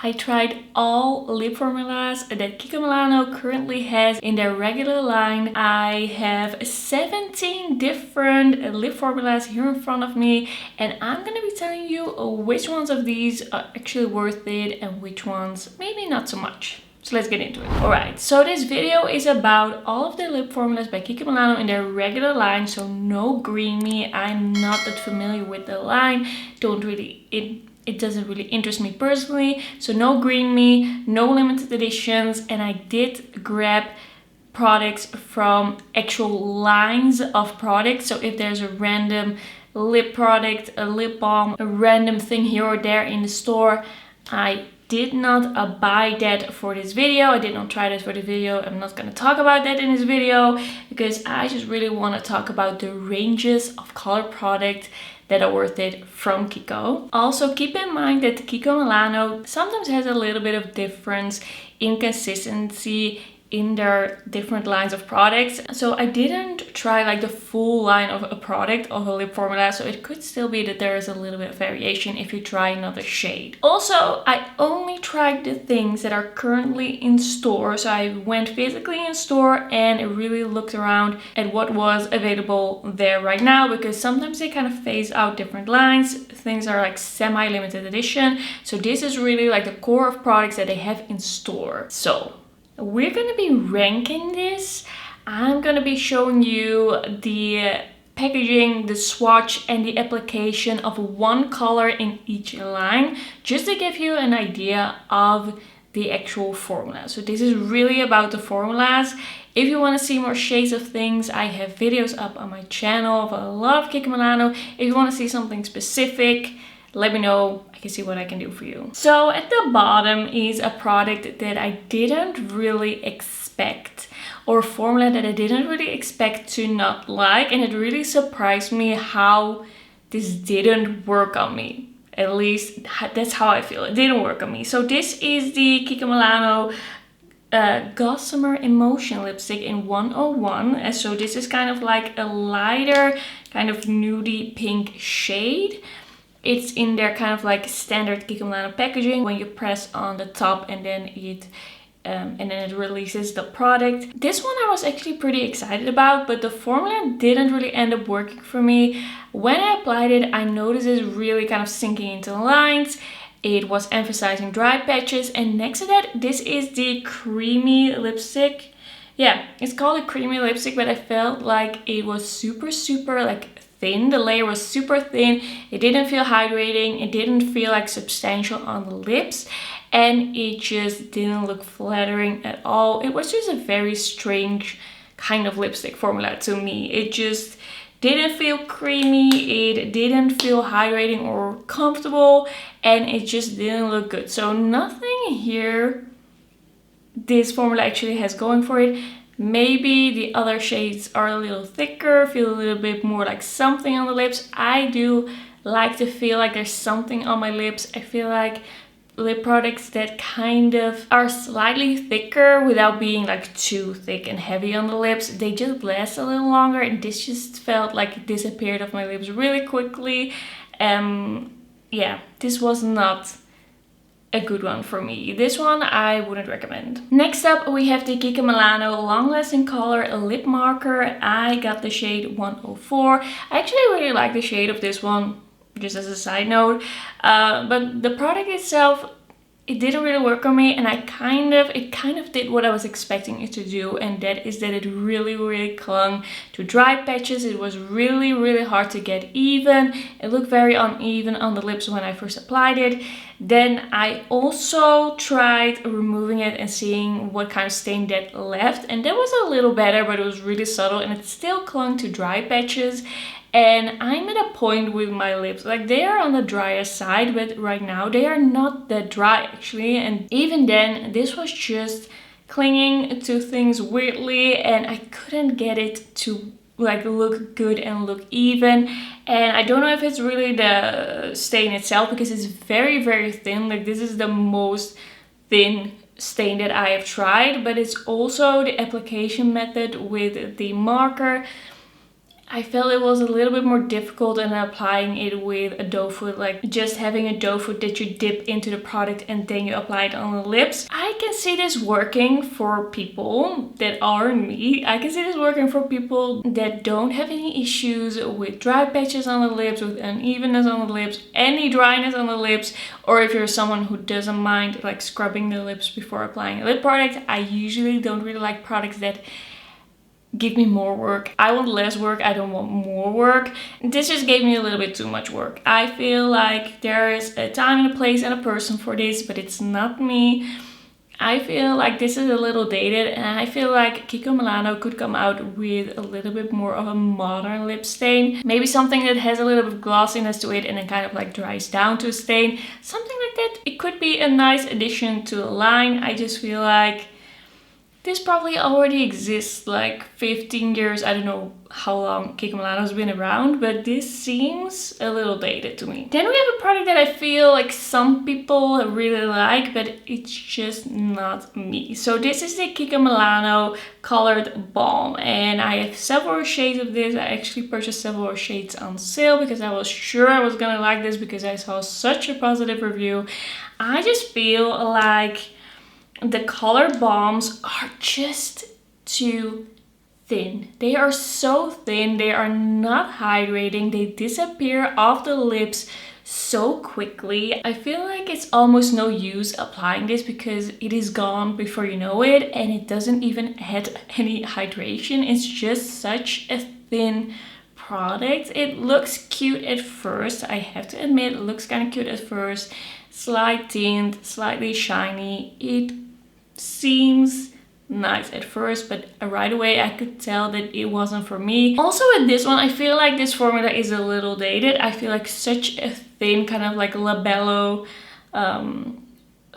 I tried all lip formulas that Kiko Milano currently has in their regular line. I have 17 different lip formulas here in front of me, and I'm gonna be telling you which ones of these are actually worth it and which ones maybe not so much. So let's get into it. Alright, so this video is about all of the lip formulas by Kiko Milano in their regular line, so no Green Me. I'm not that familiar with the line, it doesn't really interest me personally. So no Green Me, no limited editions, and I did grab products from actual lines of products. So if there's a random lip product, a lip balm, a random thing here or there in the store, I did not buy that for this video. I did not try that for the video. I'm not going to talk about that in this video because I just really want to talk about the ranges of color product that are worth it from Kiko. Also keep in mind that Kiko Milano sometimes has a little bit of difference in consistency in their different lines of products. So I didn't try like the full line of a product of a lip formula, so it could still be that there is a little bit of variation if you try another shade. Also, I only tried the things that are currently in store. So I went physically in store and really looked around at what was available there right now, because sometimes they kind of phase out different lines. Things are like semi-limited edition. So this is really like the core of products that they have in store. So we're gonna be ranking this. I'm gonna be showing you the packaging, the swatch, and the application of one color in each line, just to give you an idea of the actual formula. So this is really about the formulas. If you want to see more shades of things, I have videos up on my channel of a lot of Kiko Milano. If you want to see something specific, let me know. I can see what I can do for you. So at the bottom is a product that I didn't really expect, or a formula that I didn't really expect to not like, and it really surprised me how this didn't work on me. At least that's how I feel. It didn't work on me. So this is the Kiko Milano Gossamer Emotion lipstick in 101. And so this is kind of like a lighter kind of nudie pink shade. It's in their kind of like standard Kiko Milano packaging when you press on the top and then it releases the product. This one I was actually pretty excited about, but the formula didn't really end up working for me. When I applied it, I noticed it really kind of sinking into the lines. It was emphasizing dry patches, and next to that, this is the creamy lipstick. Yeah, it's called a creamy lipstick, but I felt like it was super like thin. The layer was super thin. It didn't feel hydrating. It didn't feel like substantial on the lips, and it just didn't look flattering at all. It was just a very strange kind of lipstick formula to me. It just didn't feel creamy. It didn't feel hydrating or comfortable, and it just didn't look good. So nothing here this formula actually has going for it. Maybe the other shades are a little thicker, feel a little bit more like something on the lips. I do like to feel like there's something on my lips. I feel like lip products that kind of are slightly thicker without being like too thick and heavy on the lips, they just last a little longer, and this just felt like it disappeared off my lips really quickly. Yeah, this was not a good one for me. This one I wouldn't recommend. Next up we have the Kiko Milano Long Lasting Color Lip Marker. I got the shade 104. I actually really like the shade of this one, just as a side note. But the product itself, it didn't really work on me, and it kind of did what I was expecting it to do, and that is that it really clung to dry patches. It was really hard to get even. It looked very uneven on the lips when I first applied it. Then I also tried removing it and seeing what kind of stain that left, and that was a little better, but it was really subtle and it still clung to dry patches. And I'm at a point with my lips, like they are on the drier side, but right now they are not that dry actually. And even then, this was just clinging to things weirdly, and I couldn't get it to like look good and look even. And I don't know if it's really the stain itself, because it's very thin. Like this is the most thin stain that I have tried, but it's also the application method with the marker. I felt it was a little bit more difficult than applying it with a doe foot, like just having a doe foot that you dip into the product and then you apply it on the lips. I can see this working for people that are me. I can see this working for people that don't have any issues with dry patches on the lips, with unevenness on the lips, any dryness on the lips, or if you're someone who doesn't mind like scrubbing the lips before applying a lip product. I usually don't really like products that give me more work. I want less work, I don't want more work. This just gave me a little bit too much work. I feel like there is a time and a place and a person for this, but it's not me. I feel like this is a little dated, and I feel like Kiko Milano could come out with a little bit more of a modern lip stain. Maybe something that has a little bit of glossiness to it and then kind of like dries down to a stain. Something like that. It could be a nice addition to a line. I just feel like this probably already exists like 15 years. I don't know how long Kiko Milano's been around, but this seems a little dated to me. Then we have a product that I feel like some people really like, but it's just not me. So this is the Kiko Milano colored balm, and I have several shades of this. I actually purchased several shades on sale because I was sure I was gonna like this because I saw such a positive review. I just feel like the color balms are just too thin. They are so thin, they are not hydrating, they disappear off the lips so quickly. I feel like it's almost no use applying this because it is gone before you know it, and it doesn't even add any hydration. It's just such a thin product. It looks cute at first, I have to admit, it looks kind of cute at first. Slight tint, slightly shiny. It seems nice at first, but right away I could tell that it wasn't for me. Also with this one, I feel like this formula is a little dated. I feel like such a thin kind of like labello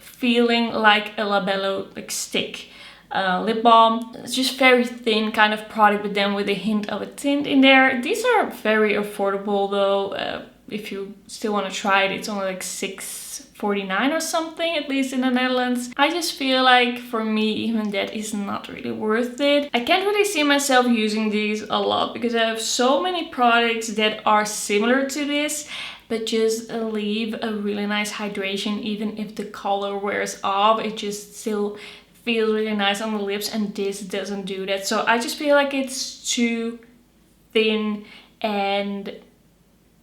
feeling, like a labello like stick lip balm. It's just very thin kind of product, but then with a hint of a tint in there. These are very affordable though. If you still want to try it, it's only like $6.49 or something, at least in the Netherlands. I just feel like for me, even that is not really worth it. I can't really see myself using these a lot because I have so many products that are similar to this, but just leave a really nice hydration. Even if the color wears off, it just still feels really nice on the lips, and this doesn't do that. So I just feel like it's too thin, and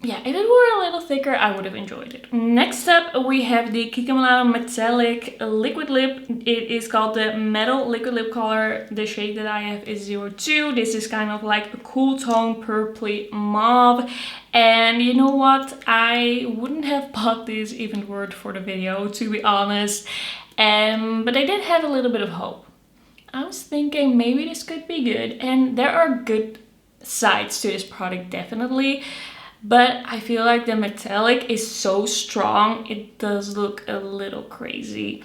yeah, if it were a little thicker, I would have enjoyed it. Next up, we have the Kiko Milano Metallic Liquid Lip. It is called the Metal Liquid Lip Color. The shade that I have is 02. This is kind of like a cool tone, purpley mauve. And you know what? I wouldn't have bought this even word for the video, to be honest. But I did have a little bit of hope. I was thinking maybe this could be good. And there are good sides to this product, definitely. But I feel like the metallic is so strong, it does look a little crazy.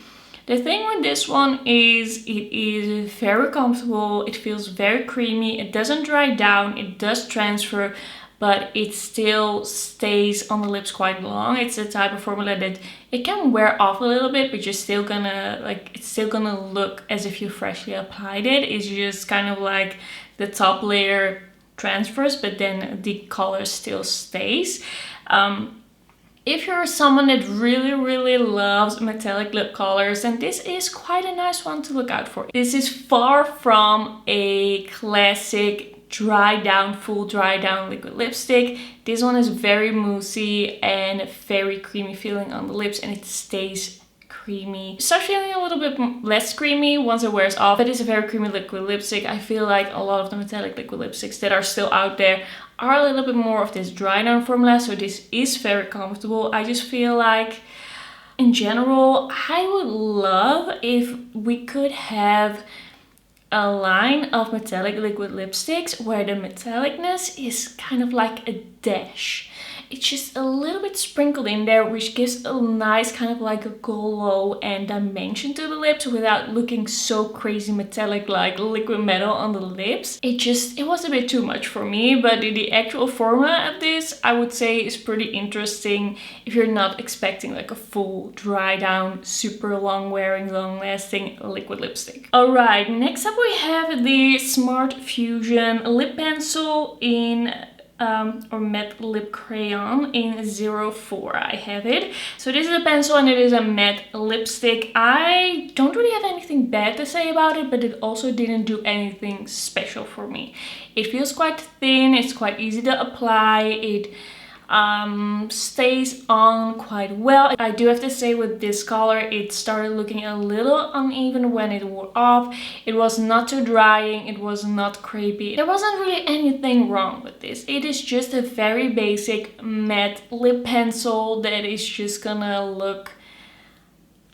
The thing with this one is it is very comfortable, it feels very creamy, it doesn't dry down, it does transfer, but it still stays on the lips quite long. It's a type of formula that it can wear off a little bit, but you're still gonna, like, it's still gonna look as if you freshly applied it. It's just kind of like the top layer transfers, but then the color still stays. If you're someone that really loves metallic lip colors, then this is quite a nice one to look out for. This is far from a classic dry down, full dry down liquid lipstick. This one is very moussey and very creamy feeling on the lips, and it stays creamy. Start feeling a little bit less creamy once it wears off, but it's a very creamy liquid lipstick. I feel like a lot of the metallic liquid lipsticks that are still out there are a little bit more of this dry down formula, so this is very comfortable. I just feel like in general, I would love if we could have a line of metallic liquid lipsticks where the metallicness is kind of like a dash. it's just a little bit sprinkled in there, which gives a nice kind of like a glow and dimension to the lips without looking so crazy metallic like liquid metal on the lips. It was a bit too much for me, but the actual formula of this I would say is pretty interesting if you're not expecting like a full dry down, super long wearing, long lasting liquid lipstick. Alright, next up we have the Smart Fusion lip pencil in or matte lip crayon in 04. I have it. So this is a pencil and it is a matte lipstick. I don't really have anything bad to say about it, but it also didn't do anything special for me. It feels quite thin, it's quite easy to apply, it stays on quite well. I do have to say with this color it started looking a little uneven when it wore off. It was not too drying, it was not crepey. There wasn't really anything wrong with this. It is just a very basic matte lip pencil that is just gonna look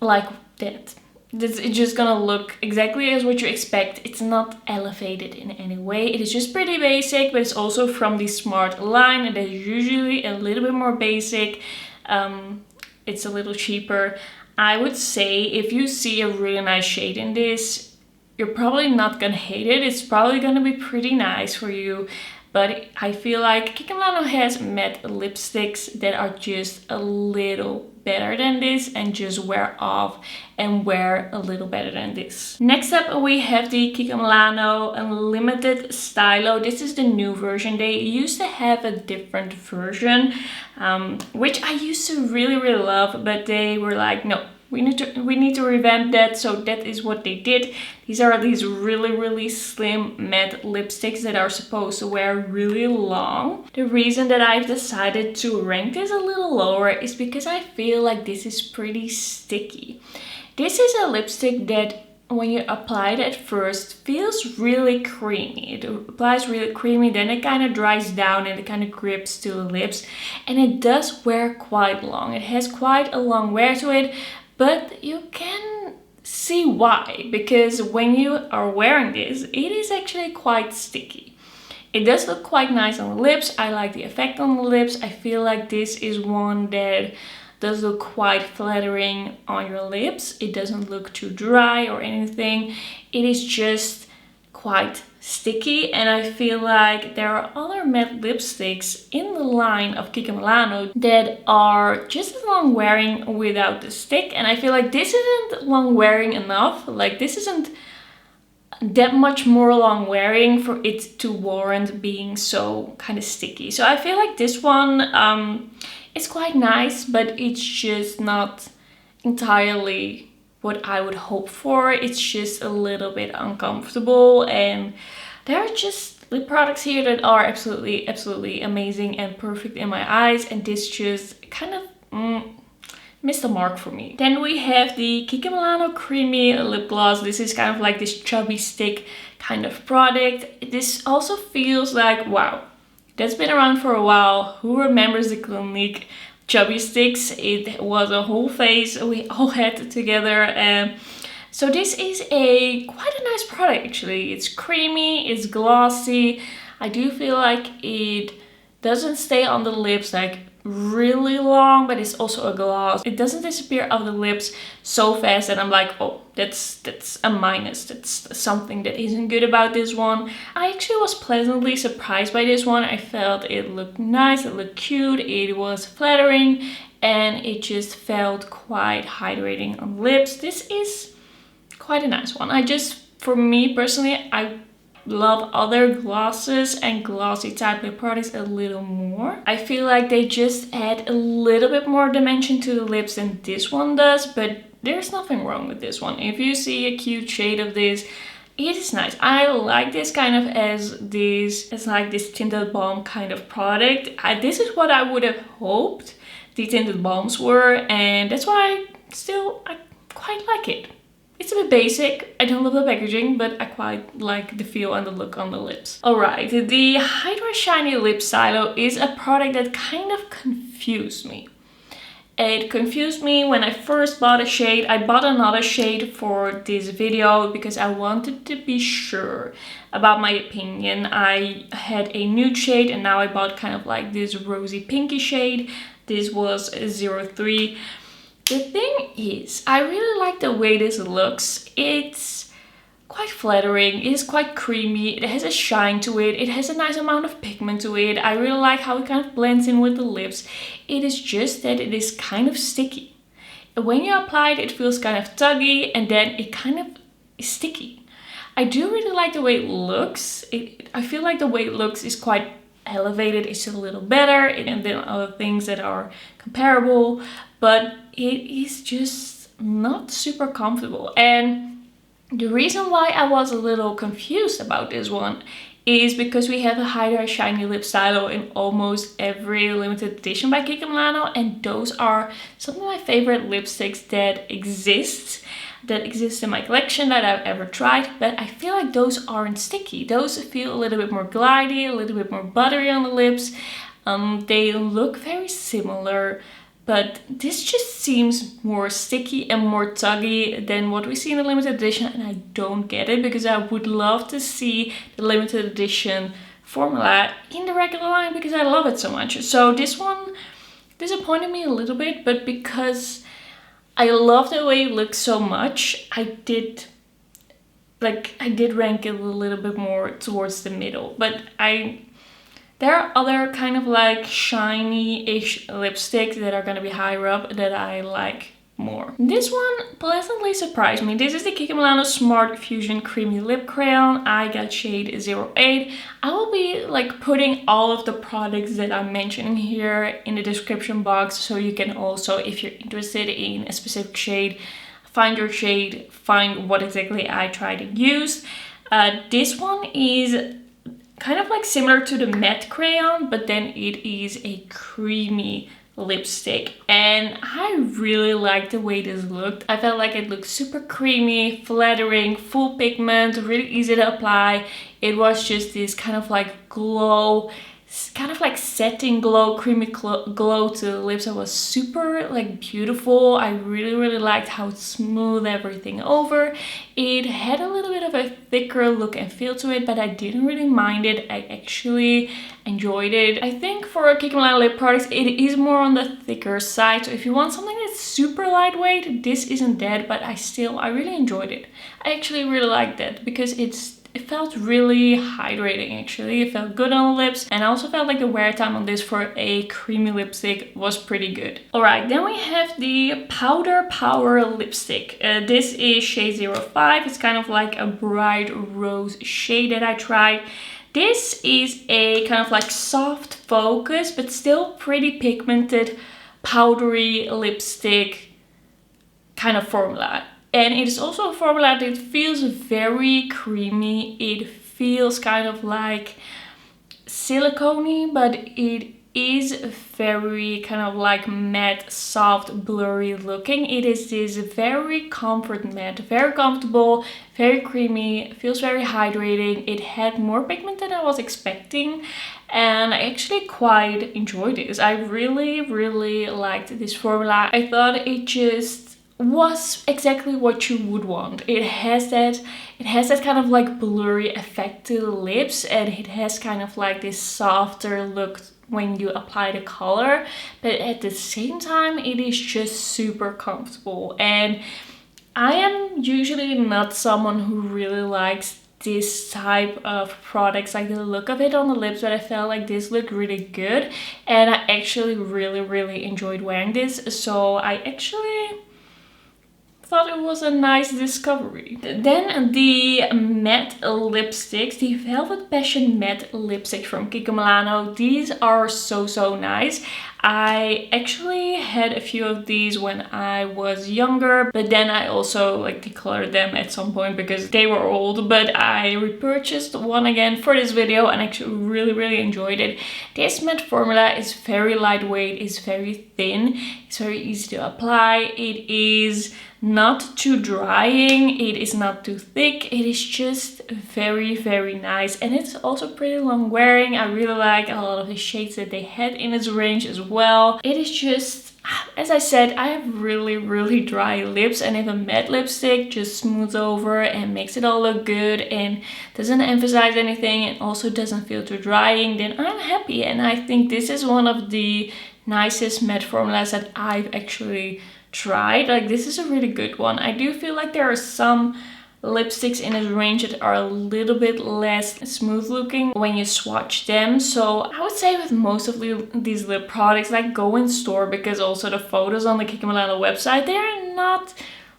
like that. It's just gonna look exactly as what you expect. It's not elevated in any way. It is just pretty basic, but it's also from the Smart line. It is usually a little bit more basic. It's a little cheaper. I would say if you see a really nice shade in this, you're probably not gonna hate it. It's probably gonna be pretty nice for you. But I feel like Kiko Milano has matte lipsticks that are just a little better than this and just wear off and wear a little better than this. Next up we have the Kiko Milano Unlimited Stylo. This is the new version. They used to have a different version, which I used to really love, but they were like, no, we need to revamp that, so that is what they did. These are these really slim matte lipsticks that are supposed to wear really long. The reason that I've decided to rank this a little lower is because I feel like this is pretty sticky. This is a lipstick that when you apply it at first feels really creamy. It applies really creamy, then it kind of dries down and it kind of grips to the lips, and it does wear quite long. It has quite a long wear to it. But you can see why, because when you are wearing this, it is actually quite sticky. It does look quite nice on the lips. I like the effect on the lips. I feel like this is one that does look quite flattering on your lips. It doesn't look too dry or anything. It is just quite sticky, and I feel like there are other matte lipsticks in the line of Kiko Milano that are just as long wearing without the stick, and I feel like this isn't long wearing enough. Like this isn't that much more long wearing for it to warrant being so kind of sticky. So I feel like this one is quite nice, but it's just not entirely what I would hope for. It's just a little bit uncomfortable, and there are just lip products here that are absolutely amazing and perfect in my eyes, and this just kind of missed the mark for me. Then we have the Kiko Milano Creamy Lip Gloss. This is kind of like this chubby stick kind of product. This also feels like, wow, that's been around for a while. Who remembers the Clinique chubby sticks? It was a whole phase we all had together. So this is quite a nice product actually. It's creamy, it's glossy. I do feel like it doesn't stay on the lips like really long, but it's also a gloss. It doesn't disappear off the lips so fast that I'm like, oh, that's a minus. That's something that isn't good about this one. I actually was pleasantly surprised by this one. I felt it looked nice, it looked cute, it was flattering, and it just felt quite hydrating on lips. This is quite a nice one. For me personally, I love other glosses and glossy type lip products a little more. I feel like they just add a little bit more dimension to the lips than this one does, but there's nothing wrong with this one. If you see a cute shade of this, it is nice. I like this kind of as like this tinted balm kind of product. This is what I would have hoped the tinted balms were, and that's why I quite like it. It's a bit basic. I don't love the packaging, but I quite like the feel and the look on the lips. Alright, the Hydra Shiny Lip Stylo is a product that kind of confused me. It confused me when I first bought a shade. I bought another shade for this video because I wanted to be sure about my opinion. I had a nude shade and now I bought kind of like this rosy pinky shade. This was 03. The thing is, I really like the way this looks. It's quite flattering, it is quite creamy, it has a shine to it, it has a nice amount of pigment to it. I really like how it kind of blends in with the lips. It is just that it is kind of sticky. When you apply it, it feels kind of tuggy and then it kind of is sticky. I do really like the way it looks. I feel like the way it looks is quite elevated, it's a little better and then other things that are comparable, but it is just not super comfortable. And the reason why I was a little confused about this one is because we have a Hydra Shiny Lip Stylo in almost every limited edition by Kiko Milano, and those are some of my favorite lipsticks that exist in my collection that I've ever tried, but I feel like those aren't sticky. Those feel a little bit more glidey, a little bit more buttery on the lips. They look very similar, but this just seems more sticky and more tuggy than what we see in the limited edition, and I don't get it because I would love to see the limited edition formula in the regular line because I love it so much. So this one disappointed me a little bit, but because I love the way it looks so much, I did rank it a little bit more towards the middle. But there are other kind of like shiny-ish lipsticks that are gonna be higher up that I like more. This one pleasantly surprised me. This is the Kiko Milano Smart Fusion Creamy Lip Crayon. I got shade 08. I will be like putting all of the products that I'm mentioning here in the description box, so you can also, if you're interested in a specific shade, find your shade, find what exactly I tried and used. This one is kind of like similar to the matte crayon, but then it is a creamy lipstick, and I really liked the way this looked. I felt like it looked super creamy, flattering, full pigment, really easy to apply. It was just this kind of like glow, kind of like setting glow, creamy glow to the lips. It was super like beautiful. I really liked how it smoothed everything over. It had a little bit of a thicker look and feel to it, but I didn't really mind it. I actually enjoyed it. I think for Kiko Milano lip products, it is more on the thicker side. So if you want something that's super lightweight, this isn't that, but I really enjoyed it. I actually really liked that because it felt really hydrating actually. It felt good on the lips, and I also felt like the wear time on this for a creamy lipstick was pretty good. Alright, then we have the Powder Power lipstick. This is shade 05. It's kind of like a bright rose shade that I tried. This is a kind of like soft focus, but still pretty pigmented, powdery lipstick kind of formula. And it is also a formula that feels very creamy. It feels kind of like silicone-y, but it is very kind of like matte, soft, blurry looking. It is this very comfort matte, very comfortable, very creamy, feels very hydrating. It had more pigment than I was expecting, and I actually quite enjoyed this. I really liked this formula. I thought it just was exactly what you would want. It has that kind of like blurry effect to the lips, and it has kind of like this softer look when you apply the color, but at the same time it is just super comfortable. And I am usually not someone who really likes this type of products, like the look of it on the lips, but I felt like this looked really good, and I actually really enjoyed wearing this. So I actually thought it was a nice discovery. Then the matte lipsticks, the Velvet Passion matte lipstick from Kiko Milano. These are so nice. I actually had a few of these when I was younger, but then I also like decolored them at some point because they were old, but I repurchased one again for this video and actually really enjoyed it. This matte formula is very lightweight, it's very thin, it's very easy to apply. It is not too drying, it is not too thick, it is just very nice, and it's also pretty long wearing. I really like a lot of the shades that they had in its range as well. It is just as I said, I have really dry lips, and if a matte lipstick just smooths over and makes it all look good and doesn't emphasize anything and also doesn't feel too drying, then I'm happy. And I think this is one of the nicest matte formulas that I've actually tried. Like, this is a really good one. I do feel like there are some lipsticks in this range that are a little bit less smooth looking when you swatch them. So I would say with most of these lip products, like, go in store, because also the photos on the Kiko Milano website, they are not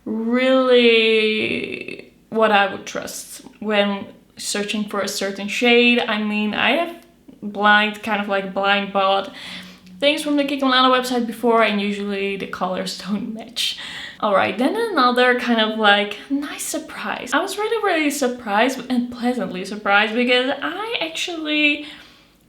really what I would trust when searching for a certain shade. I mean, I have blind bought things from the Kiko Milano website before, and usually the colors don't match. Alright, then another kind of like nice surprise. I was really surprised and pleasantly surprised, because I actually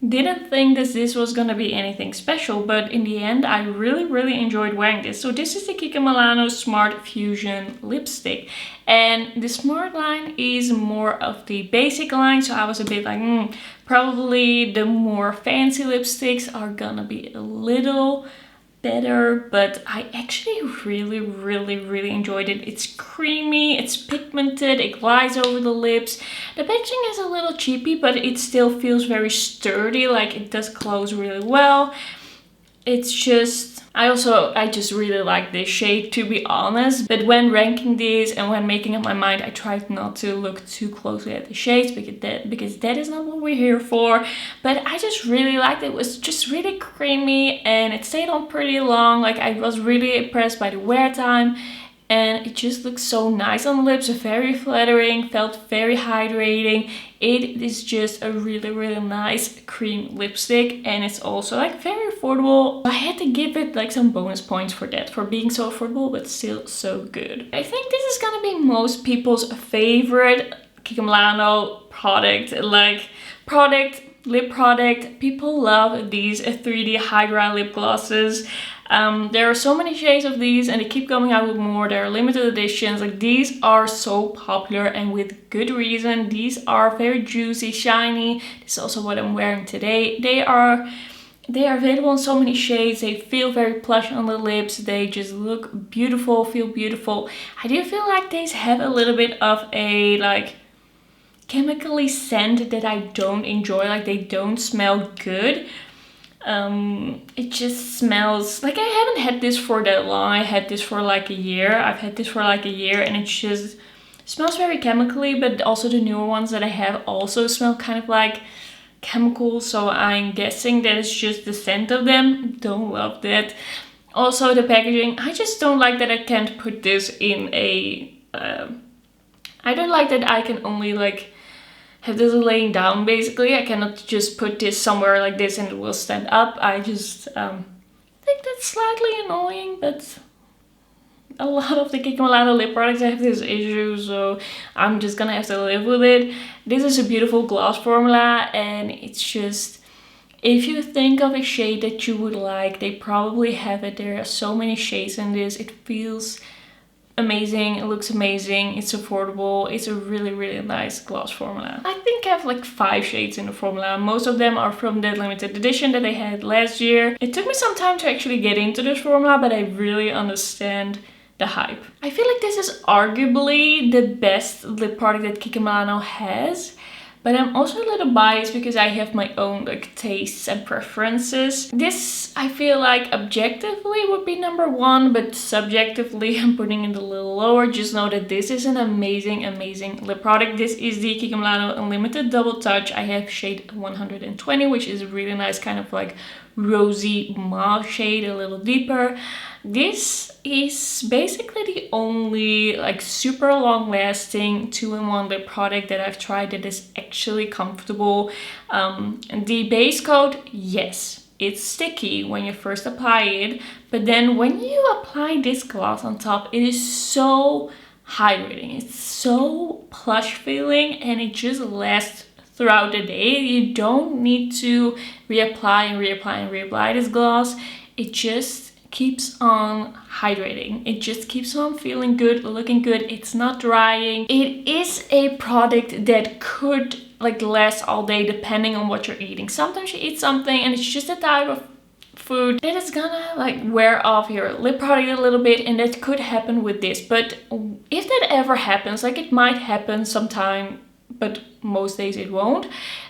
didn't think that this was gonna be anything special, but in the end I really enjoyed wearing this. So this is the Kiko Milano Smart Fusion lipstick, and the Smart line is more of the basic line, so I was a bit like, probably the more fancy lipsticks are gonna be a little better, but I actually really enjoyed it. It's creamy, it's pigmented, it glides over the lips. The packaging is a little cheapy, but it still feels very sturdy, like it does close really well. It's just, I just really like this shade, to be honest. But when ranking these and when making up my mind, I tried not to look too closely at the shades, because that is not what we're here for. But I just really liked it. It was just really creamy and it stayed on pretty long. Like, I was really impressed by the wear time. And it just looks so nice on the lips, very flattering, felt very hydrating. It is just a really nice cream lipstick, and it's also like very affordable. I had to give it like some bonus points for that, for being so affordable but still so good. I think this is gonna be most people's favorite Kiko Milano product, lip product. People love these 3D Hydra lip glosses. There are so many shades of these, and they keep coming out with more. There are limited editions. Like, these are so popular, and with good reason. These are very juicy, shiny. This is also what I'm wearing today. They are available in so many shades. They feel very plush on the lips. They just look beautiful, feel beautiful. I do feel like these have a little bit of a like chemically scent that I don't enjoy. Like, they don't smell good. It just smells like, I haven't had this for that long. I had this for like a year. I've had this for like a year, and it just smells very chemically. But also the newer ones that I have also smell kind of like chemicals, so I'm guessing that it's just the scent of them. Don't love that. Also the packaging, I just don't like that I can't put this in a I don't like that I can only like have this laying down. Basically, I cannot just put this somewhere like this and it will stand up. I just think that's slightly annoying, but a lot of the Kiko Milano lip products have this issue, so I'm just gonna have to live with it. This is a beautiful gloss formula, and it's just, if you think of a shade that you would like, they probably have it. There are so many shades in this. It feels amazing, it looks amazing, it's affordable. It's a really nice gloss formula. I think I have like 5 shades in the formula. Most of them are from the limited edition that I had last year. It took me some time to actually get into this formula, but I really understand the hype. I feel like this is arguably the best lip product that Kiko Milano has. But I'm also a little biased because I have my own like tastes and preferences. This, I feel like, objectively would be number 1, but subjectively I'm putting it a little lower. Just know that this is an amazing lip product. This is the Kiko Milano Unlimited Double Touch. I have shade 120, which is a really nice kind of like rosy mauve shade, a little deeper. This is basically the only like super long lasting 2-in-1 lip product that I've tried that is actually comfortable. The base coat, yes, it's sticky when you first apply it, but then when you apply this gloss on top, it is so hydrating. It's so plush feeling, and it just lasts throughout the day. You don't need to reapply this gloss. It just keeps on hydrating. It just keeps on feeling good, looking good. It's not drying. It is a product that could like last all day depending on what you're eating. Sometimes you eat something and it's just a type of food that is gonna like wear off your lip product a little bit, and that could happen with this. But if that ever happens, like it might happen sometime, but most days it won't,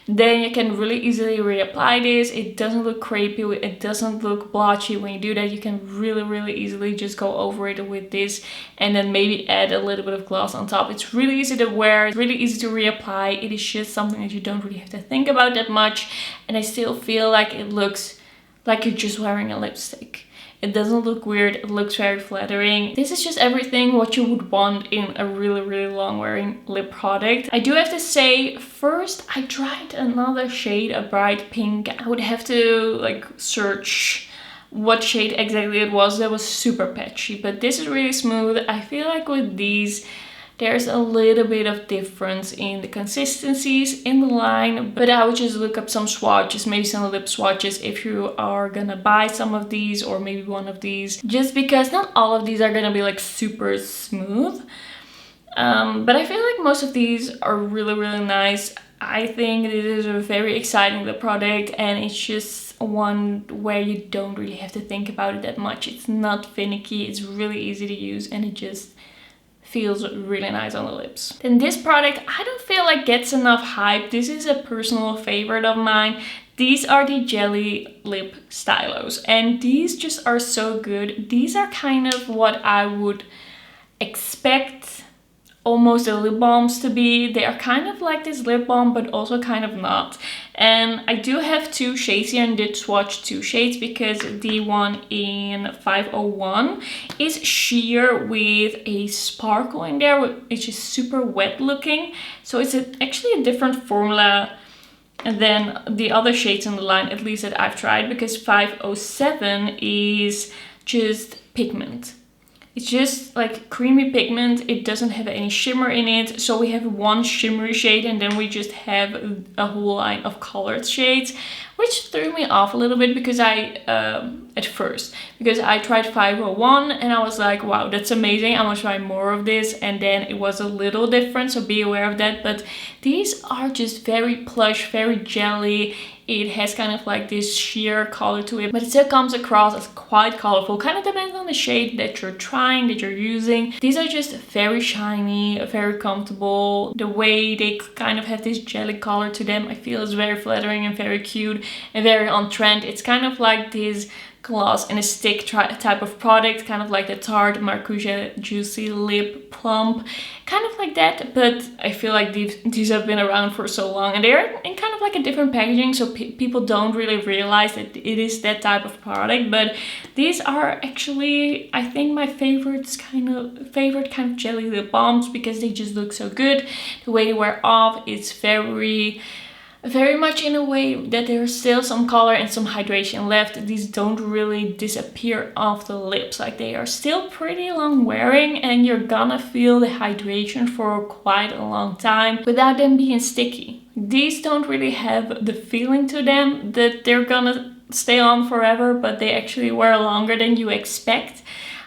then you can really easily reapply this. It doesn't look crepey, it doesn't look blotchy. When you do that, you can really easily just go over it with this and then maybe add a little bit of gloss on top. It's really easy to wear, it's really easy to reapply. It is just something that you don't really have to think about that much, and I still feel like it looks like you're just wearing a lipstick. It doesn't look weird, it looks very flattering. This is just everything what you would want in a really long wearing lip product. I do have to say, first I tried another shade, a bright pink. I would have to like search what shade exactly it was. That was super patchy, but this is really smooth. I feel like with these, there's a little bit of difference in the consistencies in the line, but I would just look up some swatches, maybe some lip swatches if you are gonna buy some of these or maybe one of these, just because not all of these are gonna be like super smooth. But I feel like most of these are really nice. I think this is a very exciting lip product, and it's just one where you don't really have to think about it that much. It's not finicky, it's really easy to use, and it just feels really nice on the lips. Then this product, I don't feel like gets enough hype. This is a personal favorite of mine. These are the Jelly Lip Stylos, and these just are so good. These are kind of what I would expect almost the lip balms to be. They are kind of like this lip balm, but also kind of not. And I do have two shades here and did swatch two shades, because the one in 501 is sheer with a sparkle in there, which is super wet looking. So it's actually a different formula than the other shades in the line, at least that I've tried, because 507 is just pigment. It's just like creamy pigment. It doesn't have any shimmer in it. So we have one shimmery shade, and then we just have a whole line of colored shades, which threw me off a little bit because at first I tried 501 and I was like, wow, that's amazing, I want to try more of this. And then it was a little different, so be aware of that. But these are just very plush, very jelly. It has kind of like this sheer color to it, but it still comes across as quite colorful. Kind of depends on the shade that you're trying, that you're using. These are just very shiny, very comfortable. The way they kind of have this jelly color to them, I feel is very flattering and very cute and very on trend. It's kind of like this gloss in a stick type of product, kind of like the Tarte Marcousia Juicy Lip Plump, kind of like that. But I feel like these have been around for so long, and they're in kind of like a different packaging, so people don't really realize that it is that type of product. But these are actually, I think, my favorite kind of jelly lip balms, because they just look so good. The way they wear off, it's very much in a way that there's still some color and some hydration left. These don't really disappear off the lips. Like, they are still pretty long wearing, and you're gonna feel the hydration for quite a long time without them being sticky. These don't really have the feeling to them that they're gonna stay on forever, but they actually wear longer than you expect.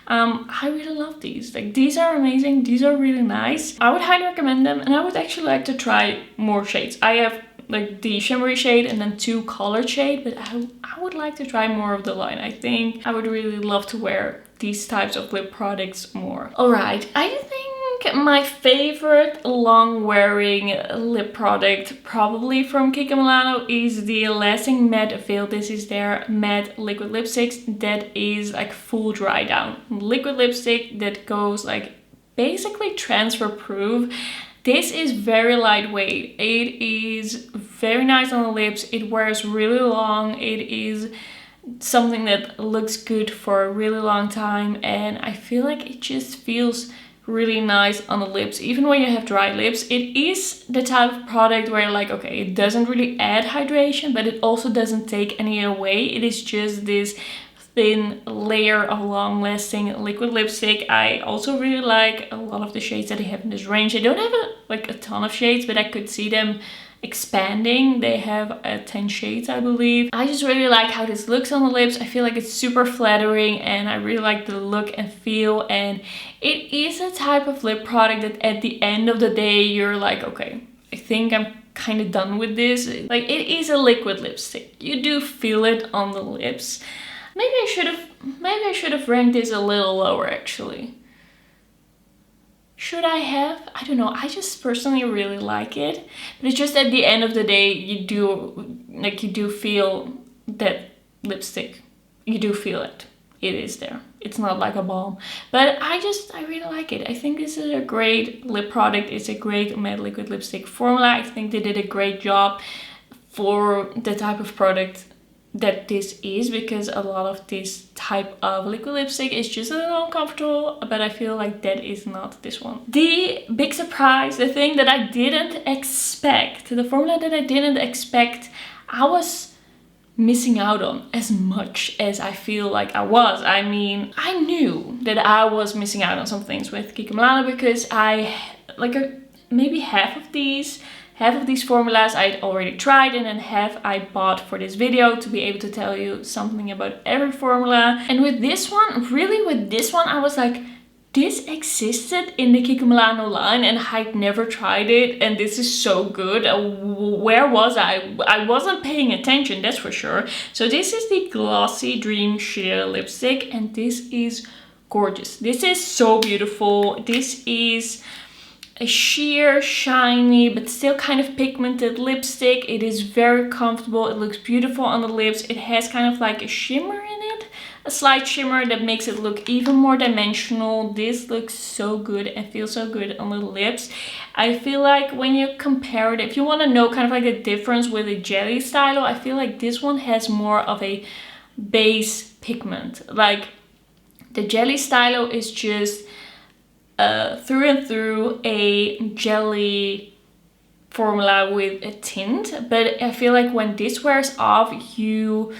I really love these. Like, these are amazing. These are really nice. I would highly recommend them, and I would actually like to try more shades. I have like the shimmery shade and then two colored shade, but I would like to try more of the line. I think I would really love to wear these types of lip products more. Alright, I think my favorite long wearing lip product probably from Kiko Milano is the Lasting Matte Veil. This is their matte liquid lipstick that is like full dry down liquid lipstick that goes like basically transfer proof. This is very lightweight. It is very nice on the lips. It wears really long. It is something that looks good for a really long time, and I feel like it just feels really nice on the lips, even when you have dry lips. It is the type of product where, like, okay, it doesn't really add hydration, but it also doesn't take any away. It is just this thin layer of long-lasting liquid lipstick. I also really like a lot of the shades that they have in this range. They don't have a ton of shades, but I could see them expanding. They have 10 shades, I believe. I just really like how this looks on the lips. I feel like it's super flattering, and I really like the look and feel, and it is a type of lip product that at the end of the day you're like, okay, I think I'm kind of done with this. Like, it is a liquid lipstick. You do feel it on the lips. Maybe I should have ranked this a little lower actually. Should I have? I don't know. I just personally really like it. But it's just at the end of the day, you do feel that lipstick. You do feel it. It is there. It's not like a balm. But I really like it. I think this is a great lip product. It's a great matte liquid lipstick formula. I think they did a great job for the type of product that this is, because a lot of this type of liquid lipstick is just a little uncomfortable, but I feel like that is not this one. The big surprise, the thing that I didn't expect, the formula that I didn't expect, I was missing out on as much as I feel like I was. I mean, I knew that I was missing out on some things with Kiko Milano because maybe half of these formulas I'd already tried, and then half I bought for this video to be able to tell you something about every formula. And with this one, I was like, this existed in the Kiko Milano line and I'd never tried it, and this is so good. Where was I? I wasn't paying attention, that's for sure. So this is the Glossy Dream Sheer Lipstick, and this is gorgeous. This is so beautiful. This is a sheer, shiny, but still kind of pigmented lipstick. It is very comfortable. It looks beautiful on the lips. It has kind of like a shimmer in it, a slight shimmer that makes it look even more dimensional. This looks so good and feels so good on the lips. I feel like when you compare it, if you want to know kind of like the difference with a jelly stylo, I feel like this one has more of a base pigment. Like the jelly stylo is just through and through a jelly formula with a tint, but I feel like when this wears off, you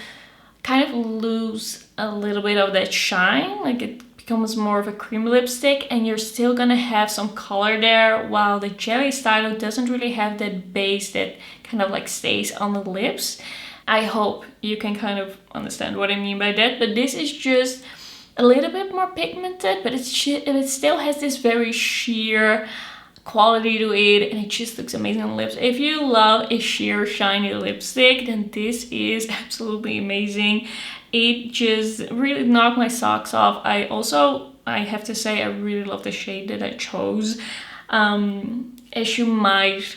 kind of lose a little bit of that shine. Like it becomes more of a cream lipstick, and you're still gonna have some color there, while the jelly stylo doesn't really have that base that kind of like stays on the lips. I hope you can kind of understand what I mean by that, but this is just a little bit more pigmented, but it still has this very sheer quality to it, and it just looks amazing on the lips. If you love a sheer shiny lipstick, then this is absolutely amazing. It just really knocked my socks off. I have to say, I really love the shade that I chose. As you might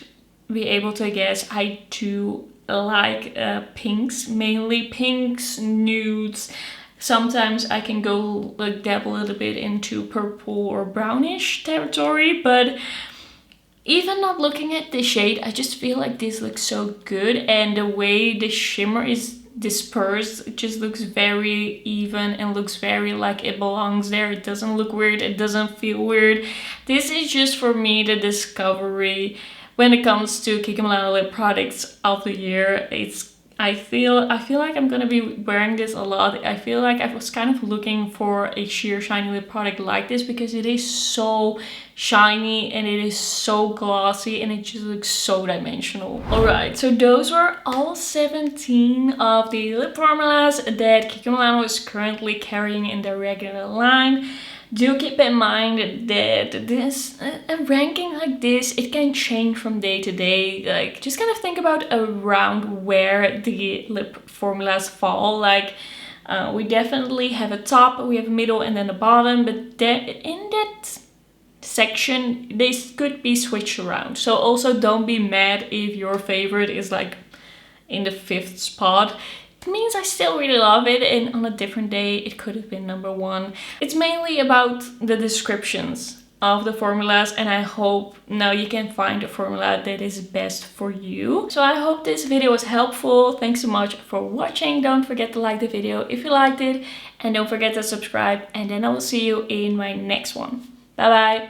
be able to guess, I do like pinks, mainly pinks, nudes. Sometimes I can go like dab a little bit into purple or brownish territory, but even not looking at the shade, I just feel like this looks so good, and the way the shimmer is dispersed, it just looks very even and looks very like it belongs there. It doesn't look weird, it doesn't feel weird. This is just for me the discovery when it comes to Kiko Milano lip products of the year. I feel like I'm gonna be wearing this a lot. I feel like I was kind of looking for a sheer shiny lip product like this because it is so shiny and it is so glossy and it just looks so dimensional. Alright, so those were all 17 of the lip formulas that Kiko Milano is currently carrying in their regular line. Do keep in mind that a ranking like this, it can change from day to day. Like, just kind of think about around where the lip formulas fall. Like, we definitely have a top, we have a middle, and then a bottom. But in that section, they could be switched around. So also don't be mad if your favorite is like in the 5th spot. It means I still really love it, and on a different day it could have been number 1. It's mainly about the descriptions of the formulas, and I hope now you can find a formula that is best for you. So I hope this video was helpful. Thanks so much for watching. Don't forget to like the video if you liked it, and don't forget to subscribe, and then I will see you in my next one. Bye bye!